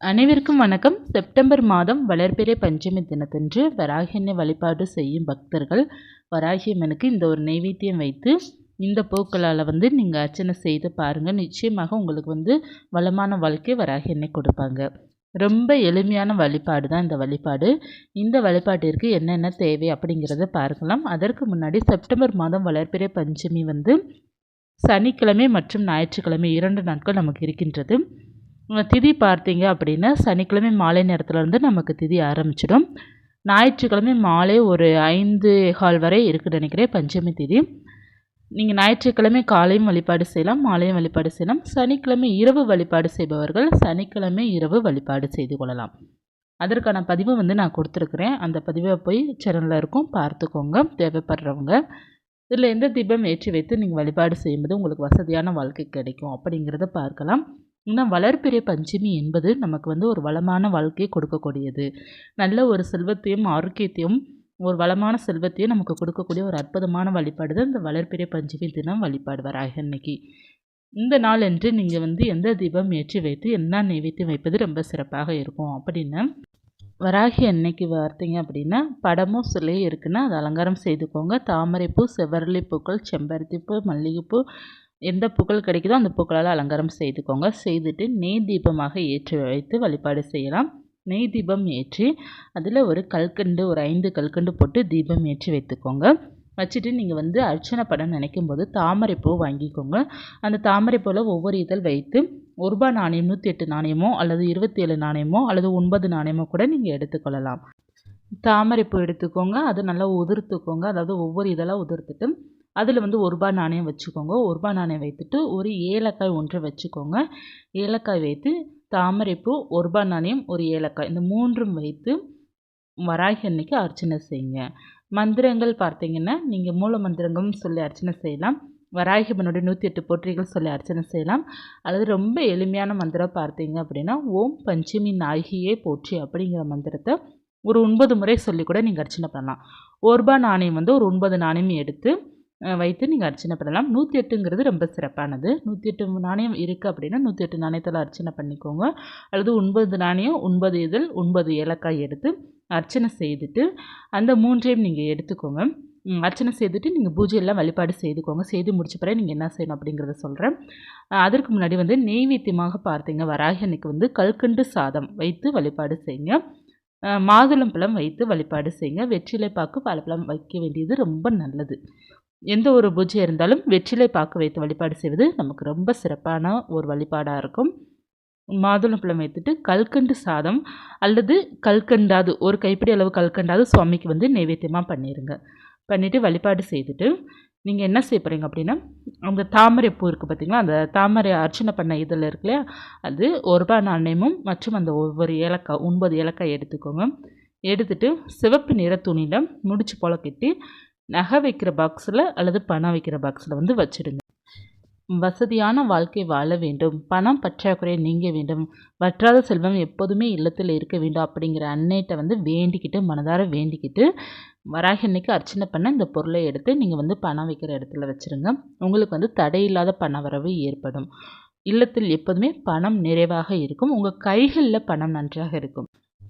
அனைவருக்கும் வணக்கம். செப்டம்பர் மாதம் வளர்பிறை பஞ்சமி தினத்தன்று வராகியன்னை வழிபாடு செய்யும் பக்தர்கள் வராகி அம்மனுக்கு இந்த ஒரு நெய்வேத்தியம் வைத்து இந்த பூக்களால் நீங்கள் அர்ச்சனை செய்து பாருங்கள். நிச்சயமாக உங்களுக்கு வளமான வாழ்க்கை வராகி அன்னை கொடுப்பாங்க. ரொம்ப எளிமையான வழிபாடு தான் இந்த வழிபாடு. இந்த வழிபாட்டிற்கு என்னென்ன தேவை அப்படிங்கிறத பார்க்கலாம். அதற்கு முன்னாடி செப்டம்பர் மாதம் வளர்பிறை பஞ்சமி சனிக்கிழமை மற்றும் ஞாயிற்றுக்கிழமை 2 நாட்கள் நமக்கு இருக்கின்றது. திதி பார்த்தீங்க அப்படின்னா சனிக்கிழமை மாலை நேரத்துலேருந்து நமக்கு திதி ஆரம்பிச்சிடும். ஞாயிற்றுக்கிழமை மாலை ஒரு 5:15 வரை இருக்குன்னு நினைக்கிறேன் பஞ்சமி திதி. நீங்கள் ஞாயிற்றுக்கிழமை காலையும் வழிபாடு செய்யலாம், மாலையும் வழிபாடு செய்யலாம். சனிக்கிழமை இரவு வழிபாடு செய்பவர்கள் சனிக்கிழமை இரவு வழிபாடு செய்து கொள்ளலாம். அதற்கான பதிவு நான் கொடுத்துருக்குறேன். அந்த பதிவை போய் சேனலில் இருக்கும், பார்த்துக்கோங்க தேவைப்படுறவங்க. இதில் எந்த தீபம் ஏற்றி வைத்து நீங்கள் வழிபாடு செய்யும்போது உங்களுக்கு வசதியான வாழ்க்கை கிடைக்கும் அப்படிங்கிறத பார்க்கலாம். இன்னும் வளர்பிறை பஞ்சமி என்பது நமக்கு ஒரு வளமான வாழ்க்கையை கொடுக்கக்கூடியது. நல்ல ஒரு செல்வத்தையும் ஆரோக்கியத்தையும் ஒரு வளமான செல்வத்தையும் நமக்கு கொடுக்கக்கூடிய ஒரு அற்புதமான வழிபாடு தான் இந்த வளர்பிறை பஞ்சமி தினம் வழிபாடு வராகி அன்னைக்கு. இந்த நாள் என்று நீங்கள் எந்த தீபம் ஏற்றி வைத்து என்ன நைவேத்தியம் வைப்பது ரொம்ப சிறப்பாக இருக்கும் அப்படின்னு வராகி அன்னைக்கு பார்த்தீங்க அப்படின்னா படமோ சிலையும் இருக்குன்னா அதை அலங்காரம் செய்துக்கோங்க. தாமரைப்பூ, செவ்வரளி பூக்கள், செம்பருத்திப்பூ, மல்லிகைப்பூ, எந்த பூக்கள் கிடைக்குதோ அந்த பூக்களால் அலங்காரம் செய்துக்கோங்க. செய்துட்டு நெய் தீபமாக ஏற்றி வைத்து வழிபாடு செய்யலாம். நெய் தீபம் ஏற்றி அதில் ஒரு கல்கண்டு, ஒரு 5 கல்கண்டு போட்டு தீபம் ஏற்றி வைத்துக்கோங்க. வச்சுட்டு நீங்கள் அர்ச்சனை பண்ண நினைக்கும் போது தாமரைப்பூ வாங்கிக்கோங்க. அந்த தாமரைப்பூவில் ஒவ்வொரு இதழ் வைத்து ₹1 நாணயம், 108 நாணயமோ அல்லது 27 நாணயமோ அல்லது 9 நாணயமோ கூட நீங்கள் எடுத்துக்கொள்ளலாம். தாமரைப்பூ எடுத்துக்கோங்க, அது நல்லா உதிர்த்துக்கோங்க. அதாவது ஒவ்வொரு இதழாக உதிர்த்துட்டு அதில் ₹1 நாணயம் வச்சுக்கோங்க. ₹1 நாணயம் வைத்துட்டு ஒரு ஏலக்காய் ஒன்று வச்சுக்கோங்க. ஏலக்காய் வைத்து தாமரைப்பூ, ₹1 நாணயம், ஒரு ஏலக்காய், இந்த 3ம் வைத்து வராகி அன்னைக்கு அர்ச்சனை செய்யுங்க. மந்திரங்கள் பார்த்தீங்கன்னா நீங்கள் மூல மந்திரங்களும் சொல்லி அர்ச்சனை செய்யலாம். வராகி அம்மனுடைய 108 போற்றிகள் சொல்லி அர்ச்சனை செய்யலாம். அல்லது ரொம்ப எளிமையான மந்திரம் பார்த்தீங்க அப்படின்னா ஓம் பஞ்சமி நாயகியே போற்றி அப்படிங்கிற மந்திரத்தை ஒரு 9 முறை சொல்லி கூட நீங்கள் அர்ச்சனை பண்ணலாம். ₹1 நாணயம் ஒரு 9 நாணயம் எடுத்து வைத்து நீங்கள் அர்ச்சனை பண்ணலாம். 108ங்கிறது ரொம்ப சிறப்பானது. 108 நாணயம் இருக்குது அப்படின்னா 108 நாணயத்தில் அர்ச்சனை பண்ணிக்கோங்க. அல்லது 9 நாணயம், 9 இதழ், 9 ஏலக்காய் எடுத்து அர்ச்சனை செய்துட்டு அந்த 3ஐயும் நீங்கள் எடுத்துக்கோங்க. அர்ச்சனை செய்துட்டு நீங்கள் பூஜையெல்லாம் வழிபாடு செய்துக்கோங்க. செய்து முடிச்ச பிறகு நீங்கள் என்ன செய்யணும் அப்படிங்கிறத சொல்கிறேன். அதற்கு முன்னாடி நெய்வேத்தியமாக பார்த்தீங்க வராகி அன்னைக்கு கல்கண்டு சாதம் வைத்து வழிபாடு செய்யுங்க. மாதுளம்பழம் வைத்து வழிபாடு செய்யுங்க. வெற்றிலை பாக்கு, வாழைப்பழம் வைக்க வேண்டியது ரொம்ப நல்லது. எந்த ஒரு பூஜை இருந்தாலும் வெற்றிலை பாக்கு வைத்து வழிபாடு செய்வது நமக்கு ரொம்ப சிறப்பான ஒரு வழிபாடாக இருக்கும். மாதுளம்பழம் வைத்துட்டு கல்கண்டு சாதம் அல்லது கல்கண்டாது ஒரு கைப்பிடி அளவு கல்கண்டாது சுவாமிக்கு நைவேத்தியமாக பண்ணிடுங்க. பண்ணிவிட்டு வழிபாடு செய்துட்டு நீங்கள் என்ன செய்ய போகிறீங்க அப்படின்னா அந்த தாமரை பூ இருக்குது பார்த்திங்களா, அந்த தாமரை அர்ச்சனை பண்ண இதில் இருக்கு இல்லையா, அது ₹1 நாணயமும் மற்றும் அந்த ஒவ்வொரு ஏலக்காய் 9 ஏலக்காய் எடுத்துக்கோங்க. எடுத்துட்டு சிவப்பு நிற துணியில் முடிச்சு போல கட்டி நகை வைக்கிற பாக்ஸில் அல்லது பணம் வைக்கிற பாக்ஸில் வச்சுடுங்க. வசதியான வாழ்க்கை வாழ வேண்டும், பணம் பற்றாக்குறை நீங்க வேண்டும், வற்றாத செல்வம் எப்போதுமே இல்லத்தில் இருக்க வேண்டும் அப்படிங்கிற அன்னைகிட்ட வேண்டிக்கிட்டு மனதார வேண்டிக்கிட்டு வராகி அன்னைக்கு அர்ச்சனை பண்ண இந்த பொருளை எடுத்து நீங்கள் பணம் வைக்கிற இடத்துல வச்சுருங்க. உங்களுக்கு தடையில்லாத பண வரவு ஏற்படும். இல்லத்தில் எப்போதுமே பணம் நிறைவாக இருக்கும். உங்கள் கைகளில் பணம் நன்றாக இருக்கும்.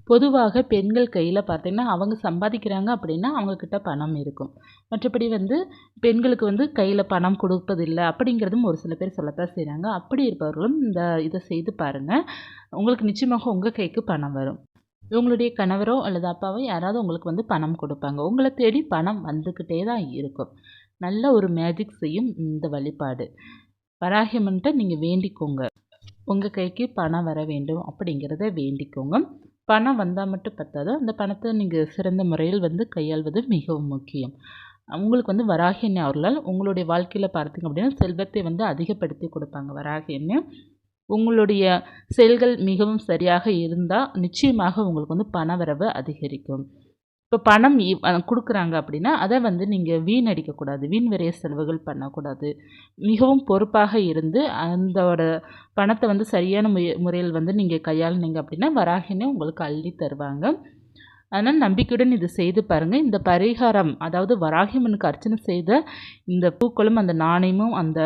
பொதுவாக பெண்கள் கையில் பார்த்தீங்கன்னா அவங்க சம்பாதிக்கிறாங்க அப்படின்னா அவங்கக்கிட்ட பணம் இருக்கும். மற்றபடி பெண்களுக்கு கையில் பணம் கொடுப்பதில்லை அப்படிங்கிறதும் ஒரு சில பேர் சொல்லத்தான் செய்கிறாங்க. அப்படி இருப்பவர்களும் இதை செய்து பாருங்கள். உங்களுக்கு நிச்சயமாக உங்கள் கைக்கு பணம் வரும். உங்களுடைய கணவரோ அல்லது அப்பாவோ யாராவது உங்களுக்கு பணம் கொடுப்பாங்க. உங்களை தேடி பணம் வந்துக்கிட்டே தான் இருக்கும். நல்ல ஒரு மேஜிக் செய்யும் இந்த வழிபாடு. வராகி அம்மன்கிட்ட நீங்கள் வேண்டிக்கோங்க, உங்கள் கைக்கு பணம் வர வேண்டும் அப்படிங்கிறத வேண்டிக்கோங்க. பணம் வந்தால் மட்டும் பத்தாது, அந்த பணத்தை நீங்கள் சிறந்த முறையில் கையாள்வது மிகவும் முக்கியம். உங்களுக்கு வராகி அன்னை அவர்களால் உங்களுடைய வாழ்க்கையில் பார்த்தீங்க அப்படின்னா செல்வத்தை அதிகப்படுத்தி கொடுப்பாங்க வராகி அன்னை. உங்களுடைய செயல்கள் மிகவும் சரியாக இருந்தால் நிச்சயமாக உங்களுக்கு பணவரவு அதிகரிக்கும். இப்போ பணம் கொடுக்குறாங்க அப்படின்னா அதை நீங்கள் வீணடிக்கக்கூடாது, வீண் விரைய செலவுகள் பண்ணக்கூடாது. மிகவும் பொறுப்பாக இருந்து அந்தோட பணத்தை சரியான முறையில் நீங்கள் கையாளுனீங்க அப்படின்னா வராகினே உங்களுக்கு அள்ளி தருவாங்க. அதனால் நம்பிக்கையுடன் இது செய்து பாருங்கள். இந்த பரிகாரம், அதாவது வராகி அம்மனுக்கு அர்ச்சனை செய்த இந்த பூக்களும் அந்த நாணயமும் அந்த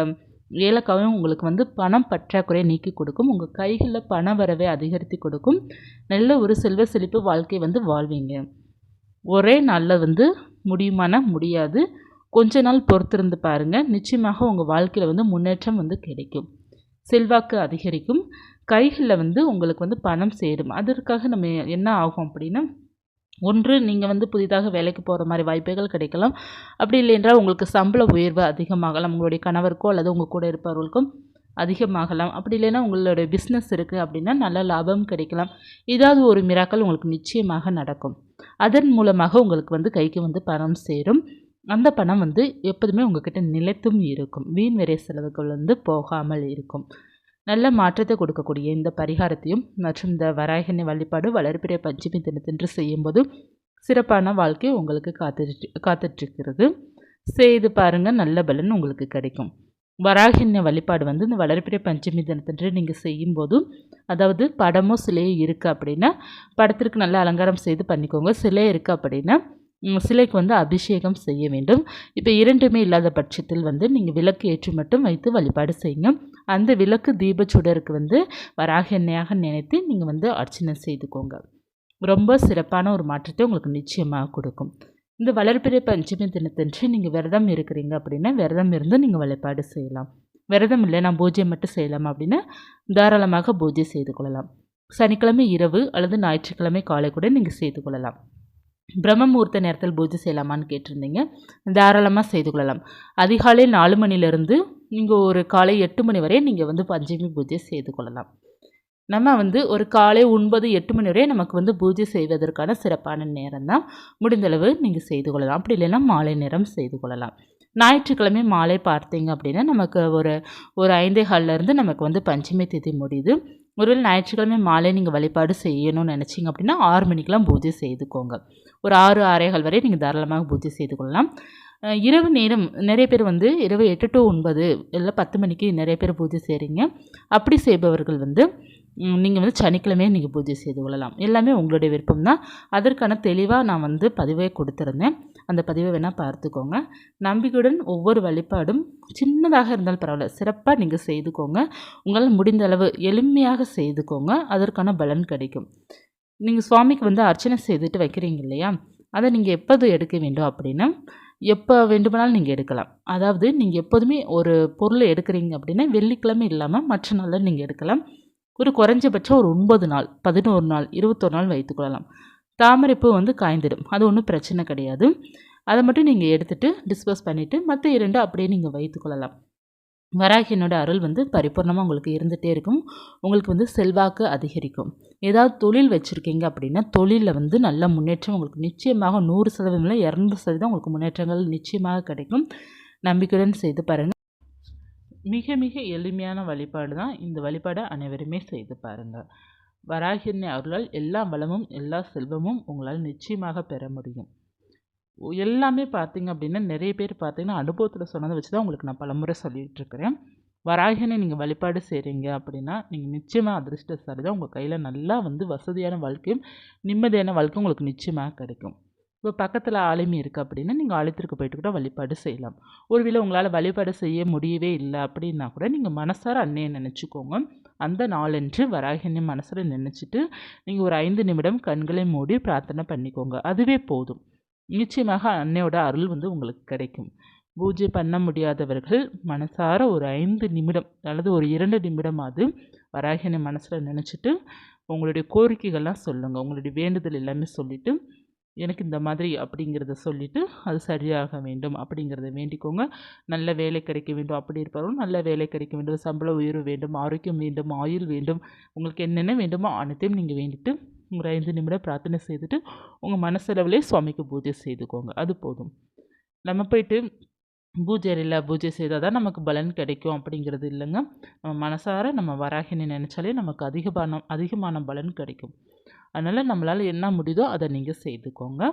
ஏலக்காயும் உங்களுக்கு வந்து பணம் பற்றாக்குறையை நீக்கி கொடுக்கும். உங்கள் கைகளில் பண வரவை அதிகரித்து கொடுக்கும். நல்ல ஒரு செல்வ செழிப்பு வாழ்க்கை வந்து வாழ்வீங்க. ஒரே நாளில் வந்து முடியுமானா முடியாது. கொஞ்ச நாள் பொறுத்திருந்து பாருங்கள். நிச்சயமாக உங்கள் வாழ்க்கையில் வந்து முன்னேற்றம் வந்து கிடைக்கும். செல்வாக்கு அதிகரிக்கும். கைகளில் வந்து உங்களுக்கு வந்து பணம் சேரும். அதற்காக நம்ம என்ன ஆகும் அப்படின்னா, ஒன்று நீங்கள் வந்து புதிதாக வேலைக்கு போகிற மாதிரி வாய்ப்புகள் கிடைக்கலாம். அப்படி இல்லை என்றால் உங்களுக்கு சம்பள உயர்வு அதிகமாகலாம். உங்களுடைய கணவருக்கோ அல்லது உங்கள் கூட இருப்பவர்களுக்கும் அதிகமாகலாம். அப்படி இல்லைன்னா உங்களுடைய பிஸ்னஸ் இருக்குது அப்படின்னா நல்ல லாபம் கிடைக்கலாம். ஏதாவது ஒரு மிராக்கள் உங்களுக்கு நிச்சயமாக நடக்கும். அதன் மூலமாக உங்களுக்கு வந்து கைக்கு வந்து பணம் சேரும். அந்த பணம் வந்து எப்போதுமே உங்ககிட்ட நிலைத்தும் இருக்கும். வீண் விரை செலவுகள் வந்து போகாமல் இருக்கும். நல்ல மாற்றத்தை கொடுக்கக்கூடிய இந்த பரிகாரத்தையும் மற்றும் இந்த வராகினி வழிபாடு வளர்பிறை பஞ்சமி தினத்தன்று செய்யும்போது சிறப்பான வாழ்க்கை உங்களுக்கு காத்துட்ருக்கிறது. செய்து பாருங்கள், நல்ல பலன் உங்களுக்கு கிடைக்கும். வராகினி வழிபாடு வந்து இந்த வளர்பிறை பஞ்சமி தினத்தன்று நீங்கள் செய்யும்போது, அதாவது படமோ சிலையோ இருக்குது அப்படின்னா படத்திற்கு நல்ல அலங்காரம் செய்து பண்ணிக்கோங்க. சிலை இருக்குது அப்படின்னா சிலைக்கு வந்து அபிஷேகம் செய்ய வேண்டும். இப்போ இரண்டுமே இல்லாத பட்சத்தில் வந்து நீங்கள் விளக்கு ஏற்றி மட்டும் வைத்து வழிபாடு செய்யுங்க. அந்த விளக்கு தீபச்சுடருக்கு வந்து வராக எண்ணெயாக நினைத்து நீங்கள் வந்து அர்ச்சனை செய்துக்கோங்க. ரொம்ப சிறப்பான ஒரு மாற்றத்தை உங்களுக்கு நிச்சயமாக கொடுக்கும். இந்த வளர்பிறை பஞ்சமி தினத்தன்று நீங்கள் விரதம் இருக்கிறீங்க அப்படின்னா விரதம் இருந்து நீங்கள் வழிபாடு செய்யலாம். விரதம் இல்லை நான் பூஜை மட்டும் செய்யலாம் அப்படின்னா தாராளமாக பூஜை செய்து கொள்ளலாம். சனிக்கிழமை இரவு அல்லது ஞாயிற்றுக்கிழமை காலை கூட நீங்கள் செய்து கொள்ளலாம். பிரம்ம முகூர்த்த நேரத்தில் பூஜை செய்யலாமான்னு கேட்டிருந்தீங்க. தாராளமாக செய்து கொள்ளலாம். அதிகாலை 4 மணிலேருந்து நீங்கள் ஒரு காலை 8 மணி வரை நீங்கள் வந்து பஞ்சமி பூஜை செய்து கொள்ளலாம். நம்ம வந்து ஒரு காலை 9, 8 மணி வரை நமக்கு வந்து பூஜை செய்வதற்கான சிறப்பான நேரம் தான். முடிந்தளவு நீங்கள் செய்து கொள்ளலாம். அப்படி இல்லைன்னா மாலை நேரம் செய்து கொள்ளலாம். ஞாயிற்றுக்கிழமை மாலை பார்த்தீங்க அப்படின்னா நமக்கு ஒரு 5:15 நமக்கு வந்து பஞ்சமி திதி முடியுது. ஒருவேளை ஞாயிற்றுக்கிழமை மாலை நீங்கள் வழிபாடு செய்யணும்னு நினச்சிங்க அப்படின்னா 6 மணிக்கெலாம் பூஜை செய்துக்கோங்க. ஒரு 6, 6:15 வரை நீங்கள் தாராளமாக பூஜை செய்து கொள்ளலாம். இரவு நேரம் நிறைய பேர் வந்து இரவு 8 to 9 இல்லை 10 மணிக்கு நிறைய பேர் பூஜை செய்கிறீங்க. அப்படி செய்பவர்கள் வந்து நீங்கள் வந்து சனிக்கிழமையே நீங்கள் பூஜை செய்து கொள்ளலாம். எல்லாமே உங்களுடைய விருப்பம் தான். அதற்கான தெளிவாக நான் வந்து பதிவை கொடுத்துருந்தேன். அந்த பதிவை வேணால் பார்த்துக்கோங்க. நம்பிக்கையுடன் ஒவ்வொரு வழிபாடும் சின்னதாக இருந்தாலும் பரவாயில்ல, சிறப்பாக நீங்கள் செய்துக்கோங்க. உங்களால் முடிந்த அளவு எளிமையாக செய்துக்கோங்க. அதற்கான பலன் கிடைக்கும். நீங்கள் சுவாமிக்கு வந்து அர்ச்சனை செய்துட்டு வைக்கிறீங்க இல்லையா, அதை நீங்கள் எப்போது எடுக்க வேண்டும் அப்படின்னா எப்போ வேண்டுமானாலும் நீங்கள் எடுக்கலாம். அதாவது நீங்கள் எப்போதுமே ஒரு பொருளை எடுக்கிறீங்க அப்படின்னா வெள்ளிக்கிழமை இல்லாமல் மற்ற நாளில் நீங்கள் எடுக்கலாம். ஒரு குறைஞ்சபட்சம் ஒரு 9 நாள், 11 நாள், 21 நாள் வைத்துக்கொள்ளலாம். தாமரைப்பூ வந்து காய்ந்திடும், அது ஒன்றும் பிரச்சனை கிடையாது. அதை மட்டும் நீங்கள் எடுத்துகிட்டு டிஸ்போஸ் பண்ணிவிட்டு மற்ற 2 அப்படியே நீங்கள் வைத்துக்கொள்ளலாம். வராகியனோட அருள் வந்து பரிபூர்ணமாக உங்களுக்கு இருந்துகிட்டே இருக்கும். உங்களுக்கு வந்து செல்வாக்கு அதிகரிக்கும். ஏதாவது தொழில் வச்சுருக்கீங்க அப்படின்னா தொழிலில் வந்து நல்ல முன்னேற்றம் உங்களுக்கு நிச்சயமாக 100% இல்லை 200% உங்களுக்கு முன்னேற்றங்கள் நிச்சயமாக கிடைக்கும். நம்பிக்கையுடன் செய்து பாருங்கள். மிக மிக எளிமையான வழிபாடு தான். இந்த வழிபாடை அனைவருமே செய்து பாருங்கள். வராகியனை அருளால் எல்லா வளமும் எல்லா செல்வமும் உங்களால் நிச்சயமாக பெற முடியும். எல்லாமே பார்த்தீங்க அப்படின்னா நிறைய பேர் பார்த்தீங்கன்னா அனுபவத்தில் சொன்னதை வச்சு தான் உங்களுக்கு நான் பலமுறை சொல்லிகிட்ருக்கிறேன். வராகியனை நீங்கள் வழிபாடு செய்கிறீங்க அப்படின்னா நீங்கள் நிச்சயமாக அதிர்ஷ்டசாலி தான். உங்கள் கையில் நல்லா வந்து வசதியான வாழ்க்கையும் நிம்மதியான வாழ்க்கையும் உங்களுக்கு நிச்சயமாக கிடைக்கும். இப்போ பக்கத்தில் ஆலயம் இருக்குது அப்படின்னா நீங்கள் ஆலயத்திற்கு போயிட்டு கூட வழிபாடு செய்யலாம். ஒருவேளை உங்களால் வழிபாடு செய்ய முடியவே இல்லை அப்படின்னா கூட நீங்கள் மனசார அன்னையை நினச்சிக்கோங்க. அந்த நாளன்று வராகியனை மனசில் நினச்சிட்டு நீங்கள் ஒரு 5 நிமிடம் கண்களை மூடி பிரார்த்தனை பண்ணிக்கோங்க. அதுவே போதும். நிச்சயமாக அன்னையோட அருள் வந்து உங்களுக்கு கிடைக்கும். பூஜை பண்ண முடியாதவர்கள் மனசார ஒரு 5 நிமிடம் அல்லது ஒரு 2 நிமிடமாவது வராகியனை மனசில் நினச்சிட்டு உங்களுடைய கோரிக்கைகள்லாம் சொல்லுங்கள். உங்களுடைய வேண்டுதல் எல்லாமே சொல்லிவிட்டு எனக்கு இந்த மாதிரி அப்படிங்கிறத சொல்லிவிட்டு அது சரியாக வேண்டும் அப்படிங்கிறத வேண்டிக்கோங்க. நல்ல வேலை கிடைக்க வேண்டும் அப்படி இருப்பவர்களும் நல்ல வேலை கிடைக்க வேண்டும், சம்பள உயர்வு வேண்டும், ஆரோக்கியம் வேண்டும், ஆயுள் வேண்டும், உங்களுக்கு என்னென்ன வேண்டுமோ அனைத்தையும் நீங்கள் வேண்டிட்டு ஒரு 5 நிமிடம் பிரார்த்தனை செய்துட்டு உங்கள் மனசளவிலே சுவாமிக்கு பூஜை செய்துக்கோங்க. அது போதும். நம்ம போயிட்டு பூஜை அறையில் பூஜை செய்தால் தான் நமக்கு பலன் கிடைக்கும் அப்படிங்கிறது இல்லைங்க. நம்ம மனசார நம்ம வராகினை நினச்சாலே நமக்கு அதிகமான பலன் கிடைக்கும். அதனால் நம்மளால் என்ன முடியுதோ அதை நீங்கள் செய்துக்கோங்க.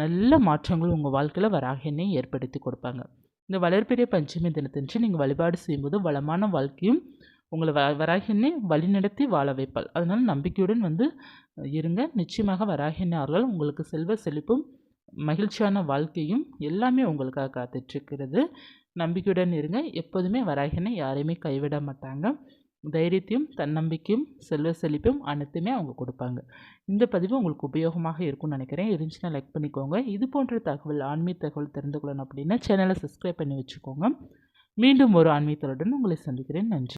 நல்ல மாற்றங்கள் உங்கள் வாழ்க்கையில் வராகினை ஏற்படுத்தி கொடுப்பாங்க. இந்த வளர்பிறை பஞ்சமி தினத்தன்று நீங்கள் வழிபாடு செய்யும்போது வளமான வாழ்க்கையும் உங்களை வராகினை வழிநடத்தி வாழ வைப்பாள். அதனால் நம்பிக்கையுடன் வந்து இருங்க. நிச்சயமாக வராகினை அவர்கள் உங்களுக்கு செல்வ செழிப்பும் மகிழ்ச்சியான வாழ்க்கையும் எல்லாமே உங்களுக்காக காத்துட்ருக்கிறது. நம்பிக்கையுடன் இருங்க. எப்போதுமே வராகினை யாரையுமே கைவிட மாட்டாங்க. தைரியத்தையும் தன்னம்பிக்கையும் செல்வ செழிப்பும் அனைத்துமே அவங்க கொடுப்பாங்க. இந்த பதிவு உங்களுக்கு உபயோகமாக இருக்கும்னு நினைக்கிறேன். இருந்துச்சுன்னா லைக் பண்ணிக்கோங்க. இது போன்ற தகவல் ஆன்மீக தகவல் தெரிந்து கொள்ளணும் அப்படின்னா சேனலை சப்ஸ்கிரைப் பண்ணி வச்சுக்கோங்க. மீண்டும் ஒரு ஆன்மீகத்துடன் உங்களை சந்திக்கிறேன். நன்றி.